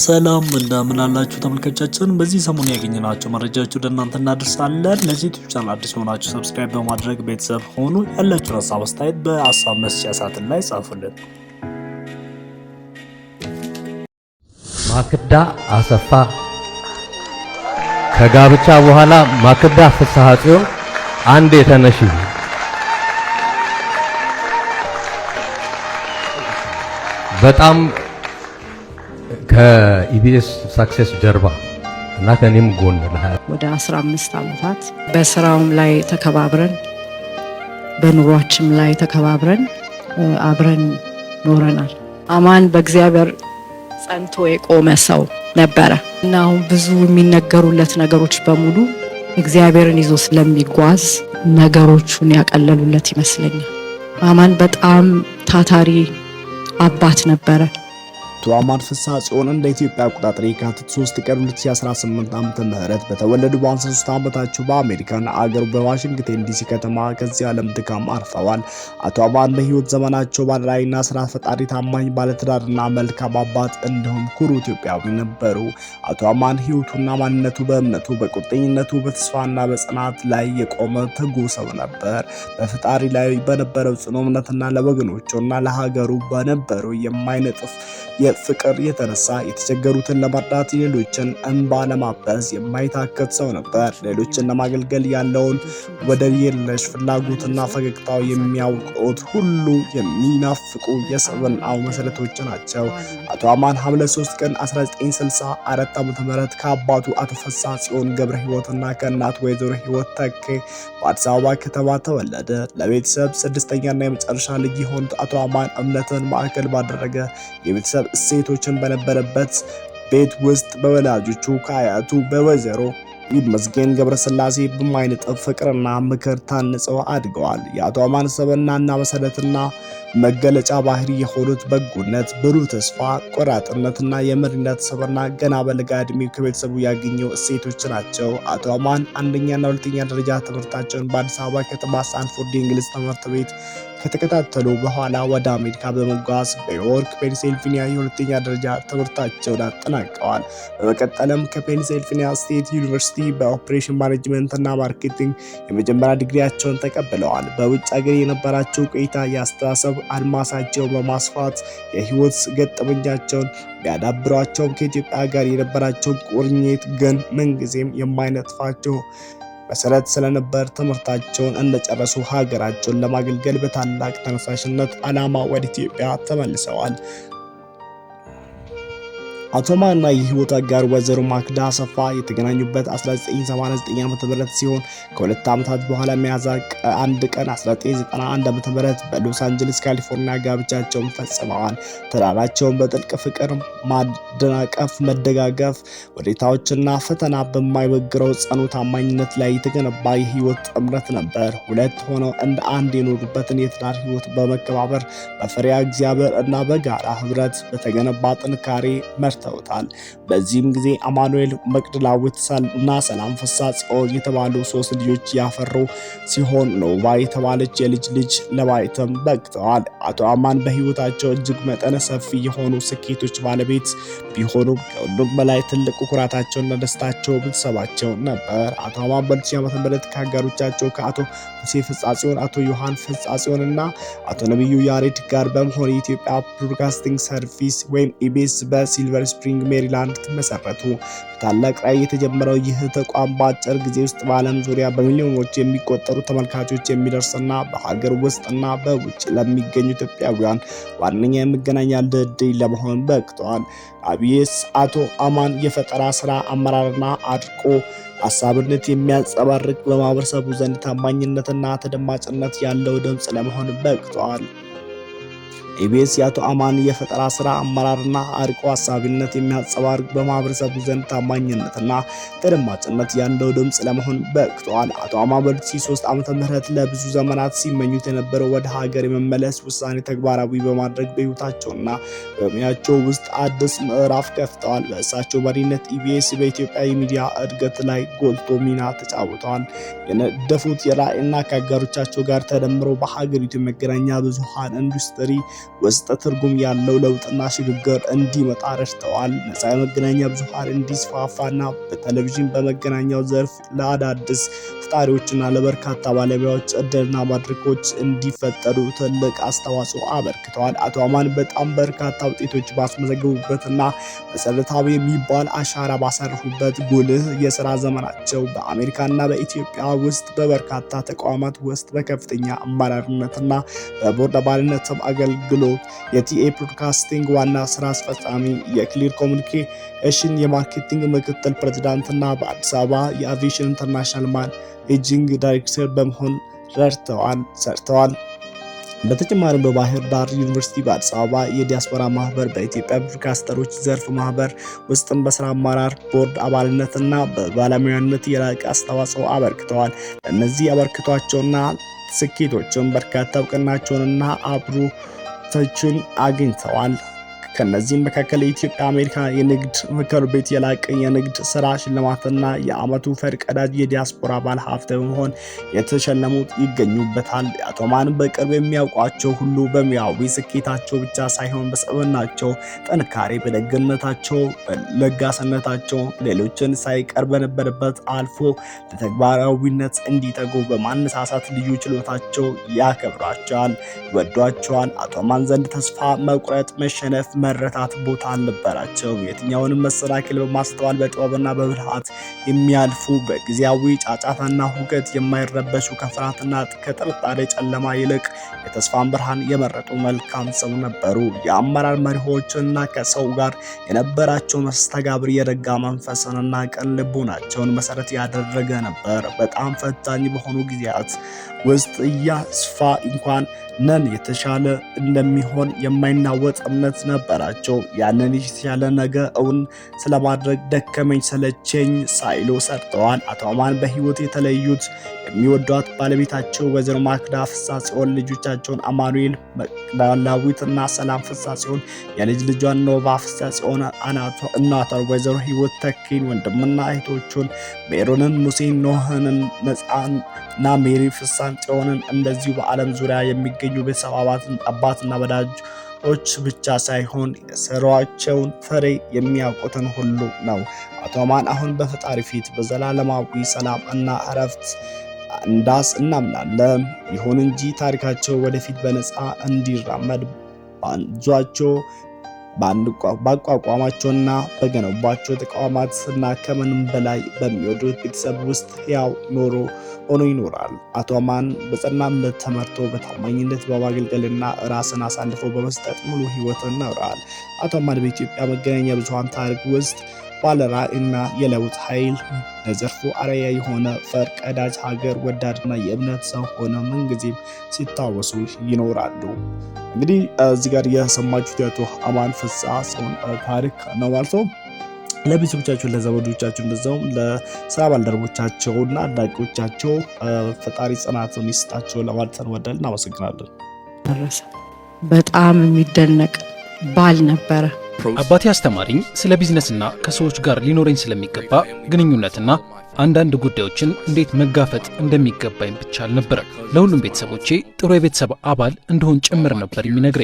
ሰላም እንደምን አላችሁ ተመልካቾቻችን። በዚህ ሰሞን ያገኘናቸው መረጃዎች ወደ እናንተ እናደርሳለን። ለዚህ ዩቲዩብ ቻናል አዲስ ሆናችሁ ሰብስክራይብ በማድረግ ቤተሰብ ሆኑ። ያላችሁን ሀሳብ አስተያየት በሀሳብ መስጫ ሳጥን ላይ ጻፉልን። ማክዳ አሰፋ ከጋብቻ በኋላ ማክዳ ፍስሐ ጽዮን አንድ የተነሽ በጣም ከኢቢኤስ ሳክሰስ ጀርባ እና ከኔም ጎን ወደ 15 ዓመታት በስራውም ላይ ተከባብረን በኑሯችንም ላይ ተከባብረን አብረን ኖረናል። አማን በእግዚአብሔር ጸንቶ የቆመ ሰው ነበረ እና አሁን ብዙ የሚነገሩለት ነገሮች በሙሉ እግዚአብሔርን ይዞ ስለሚጓዝ ነገሮቹን ያቀለሉለት ይመስለኛል። አማን በጣም ታታሪ አባት ነበረ። አማን ፍስሐ ጽዮን እንደ ኢትዮጵያ አቆጣጠር የካቲት 3 ቀን 2018 ዓ.ም በተወለዱ በ53 ዓመታቸው በአሜሪካን አገር በዋሽንግተን ዲሲ ከተማ ከዚህ ዓለም ድካም አርፈዋል። አቶ አማን በህይወት ዘመናቸው ባለራዕይና ስራ ፈጣሪ፣ ታማኝ ባለትዳርና መልካም አባት እንዲሁም ኩሩ ኢትዮጵያዊ ነበሩ። አቶ አማን ህይወቱና ማንነቱ በእምነቱ፣ በቁርጠኝነቱ፣ በተስፋና በጽናት ላይ የቆመ ትጉህ ሰው ነበር። በፈጣሪ ላይ በነበረው ጽኑ እምነትና ለወገኖቹና ለሀገሩ በነበረው የማይነጥፍ ፍቅር የተነሳ የተቸገሩትን ለማርዳት ሌሎችን እንባ ለማበስ የማይታከት ሰው ነበር። ሌሎችን ለማገልገል ያለውን ወደር የለሽ ፍላጎትና ፈገግታው የሚያውቁት ሁሉ የሚናፍቁ የሰብዕናው መሰረቶች ናቸው። አቶ አማን ሐምሌ 3 ቀን 1964 ዓ.ም ከአባቱ አቶ ፍስሐ ጽዮን ገብረ ህይወትና ከእናቱ ወይዘሮ ህይወት ተኬ በአዲስ አበባ ከተማ ተወለደ። ለቤተሰብ ስድስተኛና የመጨረሻ ልጅ የሆኑት አቶ አማን እምነትን ማዕከል ባደረገ የቤተሰብ እሴቶችን በነበረበት ቤት ውስጥ በወላጆቹ ከአያቱ በወይዘሮ ይመስገን ገብረስላሴ በማይነጥፍ ፍቅርና ምክር ታንጸው አድገዋል። የአቶ አማን ሰብዕናና መሰረትና መገለጫ ባህሪ የሆኑት በጎነት፣ ብሩህ ተስፋ፣ ቆራጥነትና የመሪነት ሰብዕና ገና በለጋ ዕድሜው ከቤተሰቡ ያገኘው እሴቶች ናቸው። አቶ አማን አንደኛና ሁለተኛ ደረጃ ትምህርታቸውን በአዲስ አበባ ከተማ ስታንፎርድ የእንግሊዝ ትምህርት ቤት ከተከታተሉ በኋላ ወደ አሜሪካ በመጓዝ በኒውዮርክ ፔንሲልቬኒያ የሁለተኛ ደረጃ ትምህርታቸውን አጠናቀዋል። በመቀጠልም ከፔንሲልቬኒያ ስቴት ዩኒቨርሲቲ በኦፕሬሽን ማኔጅመንት እና ማርኬቲንግ የመጀመሪያ ዲግሪያቸውን ተቀብለዋል። በውጭ ሀገር የነበራቸው ቆይታ የአስተሳሰብ አድማሳቸውን በማስፋት የህይወት ገጠመኛቸውን ቢያዳብሯቸውም ከኢትዮጵያ ጋር የነበራቸው ቁርኝት ግን ምንጊዜም የማይነጥፋቸው መሰረት ስለነበር ትምህርታቸውን እንደጨረሱ ሀገራቸውን ለማገልገል በታላቅ ተነሳሽነት ዓላማ ወደ ኢትዮጵያ ተመልሰዋል። አቶ አማንና የህይወት አጋር ወይዘሮ ማክዳ አሰፋ የተገናኙበት 1989 ዓ.ም ሲሆን ከሁለት ዓመታት በኋላ ሚያዝያ 1 ቀን 1991 ዓ.ም በሎስ አንጀለስ ካሊፎርኒያ ጋብቻቸውን ፈጽመዋል። ትዳራቸውን በጥልቅ ፍቅር፣ ማደናቀፍ፣ መደጋገፍ፣ ወዴታዎችና ፈተና በማይበግረው ጽኑ ታማኝነት ላይ የተገነባ የህይወት ጥምረት ነበር። ሁለት ሆነው እንደ አንድ የኖሩበትን የትዳር ህይወት በመከባበር በፈሪሃ እግዚአብሔር እና በጋራ ህብረት በተገነባ ጥንካሬ ተውታል። በዚህም ጊዜ አማኑኤል መቅደላዊት እና ሰላም ፍስሐ ጽዮን የተባሉ 3 ልጆች ያፈሩ ሲሆን ኖቫ የተባለች የልጅ ልጅ ለማየትም በቅተዋል። አቶ አማን በህይወታቸው እጅግ መጠነ ሰፊ የሆኑ ስኬቶች ባለቤት ቢሆኑም ከሁሉም በላይ ትልቁ ኩራታቸውና ደስታቸው ቤተሰባቸው ነበር። አቶ አማን በ2000 ዓ.ም ከአጋሮቻቸው ከአቶ ሙሴ ፍስሐ ጽዮን፣ አቶ ዮሐን ፍስሐ ጽዮን እና አቶ ነብዩ ያሬድ ጋር በመሆን የኢትዮጵያ ብሮድካስቲንግ ሰርቪስ ወይም ኢቢኤስ በሲልቨር ስፕሪንግ ሜሪላንድ ተመሰረቱ። በታላቅ ራዕይ የተጀመረው ይህ ተቋም በአጭር ጊዜ ውስጥ በዓለም ዙሪያ በሚሊዮኖች የሚቆጠሩ ተመልካቾች የሚደርስና በሀገር ውስጥና በውጭ ለሚገኙ ኢትዮጵያውያን ዋነኛ የመገናኛ ድልድይ ለመሆን በቅተዋል። ኢቢኤስ አቶ አማን የፈጠራ ስራ አመራርና አድቆ ሀሳብነት የሚያንጸባርቅ በማህበረሰቡ ዘንድ ታማኝነትና ተደማጭነት ያለው ድምጽ ለመሆን በቅተዋል። ኢቢኤስ የአቶ አማን የፈጠራ ስራ አመራርና አርቆ ሀሳቢነት የሚያንጸባርቅ በማህበረሰቡ ዘንድ ታማኝነትና ተደማጭነት ያለው ድምጽ ለመሆን በቅተዋል። አቶ አማን በ2003 ዓ.ም ለብዙ ዘመናት ሲመኙት የነበረው ወደ ሀገር የመመለስ ውሳኔ ተግባራዊ በማድረግ በህይወታቸውና በሙያቸው ውስጥ አዲስ ምዕራፍ ከፍተዋል። በእሳቸው መሪነት ኢቢኤስ በኢትዮጵያ የሚዲያ እድገት ላይ ጎልቶ ሚና ተጫውተዋል። የነደፉት የራዕይና ከአጋሮቻቸው ጋር ተደምሮ በሀገሪቱ የመገናኛ ብዙሃን ኢንዱስትሪ ውስጥ ትርጉም ያለው ለውጥና ሽግግር እንዲመጣ ረድተዋል። ነፃ የመገናኛ ብዙሃን እንዲስፋፋና በቴሌቪዥን በመገናኛው ዘርፍ ለአዳዲስ ፈጣሪዎችና ለበርካታ ባለሙያዎች እድልና መድረኮች እንዲፈጠሩ ትልቅ አስተዋጽኦ አበርክተዋል። አቶ አማን በጣም በርካታ ውጤቶች ባስመዘገቡበትና መሰረታዊ የሚባል አሻራ ባሳረፉበት ጉልህ የሥራ ዘመናቸው በአሜሪካና በኢትዮጵያ ውስጥ በበርካታ ተቋማት ውስጥ በከፍተኛ አመራርነትና በቦርድ አባልነትም አገልግሎ የቲኤ ብሮድካስቲንግ ዋና ስራ አስፈጻሚ፣ የክሊር ኮሚኒኬሽን የማርኬቲንግ ምክትል ፕሬዝዳንትና በአዲስ አበባ የአቪዬሽን ኢንተርናሽናል ማኔጂንግ ዳይሬክተር በመሆን ሰርተዋል። በተጨማሪም በባህር ዳር ዩኒቨርሲቲ፣ በአዲስ አበባ የዲያስፖራ ማህበር፣ በኢትዮጵያ ብሮድካስተሮች ዘርፍ ማህበር ውስጥም በስራ አመራር ቦርድ አባልነትና በባለሙያነት የላቀ አስተዋጽኦ አበርክተዋል። ለእነዚህ አበርክቷቸውና ስኬቶችን በርካታ እውቅናቸውንና አብሮቶችን አግኝተዋል። ከነዚህም መካከል የኢትዮጵያ አሜሪካ የንግድ ምክር ቤት የላቀ የንግድ ስራ ሽልማትና የዓመቱ ፈርቀዳጅ የዲያስፖራ ባለሀብት በመሆን የተሸለሙት ይገኙበታል። አቶ አማን በቅርብ የሚያውቋቸው ሁሉ በሙያዊ ስኬታቸው ብቻ ሳይሆን በሰብዕናቸው ጥንካሬ፣ በደግነታቸው፣ በለጋስነታቸው ሌሎችን ሳይቀር በነበረበት አልፎ ለተግባራዊነት እንዲተጉ በማነሳሳት ልዩ ችሎታቸው ያከብሯቸዋል፣ ይወዷቸዋል። አቶ አማን ዘንድ ተስፋ መቁረጥ፣ መሸነፍ፣ መረታት ቦታ አልነበራቸው። የትኛውንም መሰናክል በማስተዋል በጥበብና በብልሃት የሚያልፉ፣ በጊዜያዊ ጫጫታና ሁከት የማይረበሹ፣ ከፍርሃትና ከጥርጣሬ ጨለማ ይልቅ የተስፋን ብርሃን የመረጡ መልካም ሰው ነበሩ። የአመራር መሪዎችና ከሰው ጋር የነበራቸው መስተጋብር የረጋ መንፈስንና ቅን ልቦናቸውን መሰረት ያደረገ ነበር። በጣም ፈታኝ በሆኑ ጊዜያት ውስጥ እያስፋ እንኳን ነን የተሻለ እንደሚሆን የማይናወጥ እምነት ነበራቸው። ያንን የተሻለ ነገር እውን ስለማድረግ ደከመኝ ሰለቸኝ ሳይሉ ሰርተዋል። አቶ አማን በህይወት የተለዩት የሚወዷት ባለቤታቸው ወይዘሮ ማክዳ ፍስሐ ጽዮን፣ ልጆቻቸውን አማኑኤል መቅደላዊትና ሰላም ፍስሐ ጽዮን፣ የልጅ ልጇን ኖቫ ፍስሐ ጽዮን፣ እናቷን ወይዘሮ ህይወት ተኪን፣ ወንድምና እህቶቹን ሜሮንን፣ ሙሴን፣ ኖህንን፣ ነጻና ሜሪ ፍስሐ ጽዮንን፣ እንደዚሁ በዓለም ዙሪያ የሚገኙ ቤተሰብ አባትና ወዳጆች ብቻ ሳይሆን የስራቸውን ፍሬ የሚያውቁትን ሁሉ ነው። አቶ አማን አሁን በፈጣሪ ፊት በዘላለማዊ ሰላም እና እረፍት እናምናለን። ይሁን እንጂ ታሪካቸው ወደፊት በነፃ እንዲራመድ ባንዟቸው ባቋቋማቸውና በገነባቸው ተቋማትና ከምንም በላይ በሚወዱት ቤተሰብ ውስጥ ሕያው ኖሮ ሆኖ ይኖራል። አቶ አማን በጸና እምነት ተመርቶ በታማኝነት በማገልገልና ራስን አሳልፎ በመስጠት ሙሉ ሕይወትን ኖረዋል። አቶ አማን በኢትዮጵያ መገናኛ ብዙሃን ታሪክ ውስጥ ባለራዕይና የለውጥ ኃይል፣ ለዘርፉ አርአያ የሆነ ፈርቀዳጅ፣ ሀገር ወዳድና የእምነት ሰው ሆነው ምንጊዜም ሲታወሱ ይኖራሉ። እንግዲህ እዚህ ጋር የሰማችሁት የአቶ አማን ፍስሐ ጽዮን ታሪክ ነው ማለት ነው። ለቤተሰቦቻቸው፣ ለዘመዶቻቸው፣ እንደዛውም ለስራ ባልደረቦቻቸውና አድናቂዎቻቸው ፈጣሪ ጽናቱን ይስጣቸው ለማለት እንወዳለን። እናመሰግናለን። በጣም የሚደነቅ ባል ነበረ። አባቴ አስተማሪኝ ስለ ቢዝነስና ከሰዎች ጋር ሊኖረኝ ስለሚገባ ግንኙነትና አንዳንድ ጉዳዮችን እንዴት መጋፈጥ እንደሚገባኝ ብቻ አልነበረም፣ ለሁሉም ቤተሰቦቼ ጥሩ የቤተሰብ አባል እንደሆን ጭምር ነበር የሚነግረኝ።